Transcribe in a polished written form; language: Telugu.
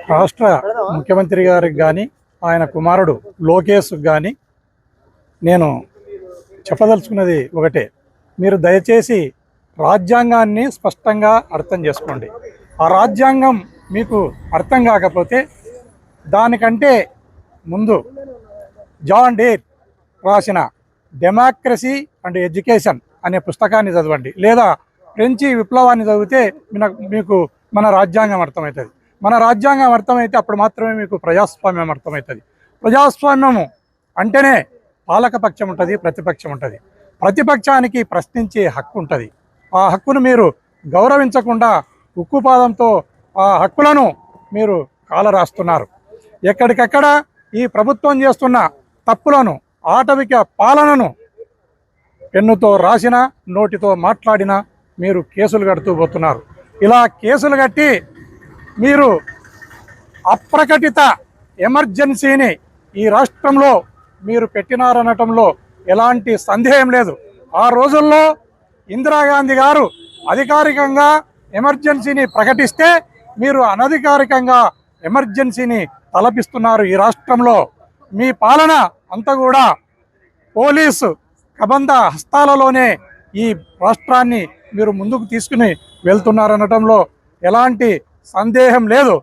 రాష్ట్ర ముఖ్యమంత్రి గారికి కానీ ఆయన కుమారుడు లోకేష్ కానీ నేను చెప్పదలుచుకున్నది ఒకటే. మీరు దయచేసి రాజ్యాంగాన్ని స్పష్టంగా అర్థం చేసుకోండి. ఆ రాజ్యాంగం మీకు అర్థం కాకపోతే దానికంటే ముందు జాన్ డీర్ రాసిన డెమోక్రసీ అండ్ ఎడ్యుకేషన్ అనే పుస్తకాన్ని చదవండి, లేదా ఫ్రెంచి విప్లవాన్ని చదివితే మీకు మన రాజ్యాంగం అర్థమవుతుంది. మన రాజ్యాంగం అర్థమైతే అప్పుడు మాత్రమే మీకు ప్రజాస్వామ్యం అర్థమవుతుంది. ప్రజాస్వామ్యము అంటేనే పాలకపక్షం ఉంటుంది, ప్రతిపక్షం ఉంటుంది. ప్రతిపక్షానికి ప్రశ్నించే హక్కు ఉంటుంది. ఆ హక్కును మీరు గౌరవించకుండా ఉక్కుపాదంతో ఆ హక్కులను మీరు కాలరాస్తున్నారు. ఎక్కడికక్కడ ఈ ప్రభుత్వం చేస్తున్న తప్పులను, ఆటవిక పాలనను పెన్నుతో రాసిన, నోటితో మాట్లాడినా మీరు కేసులు కడుతూ పోతున్నారు. ఇలా కేసులు కట్టి మీరు అప్రకటిత ఎమర్జెన్సీని ఈ రాష్ట్రంలో మీరు పెట్టినారనటంలో ఎలాంటి సందేహం లేదు. ఆ రోజుల్లో ఇందిరాగాంధీ గారు అధికారికంగా ఎమర్జెన్సీని ప్రకటిస్తే మీరు అనధికారికంగా ఎమర్జెన్సీని తలపిస్తున్నారు. ఈ రాష్ట్రంలో మీ పాలన అంతా కూడా పోలీసు కబంధ హస్తాలలోనే ఈ రాష్ట్రాన్ని మీరు ముందుకు తీసుకుని వెళ్తున్నారనటంలో ఎలాంటి సందేహం లేదు.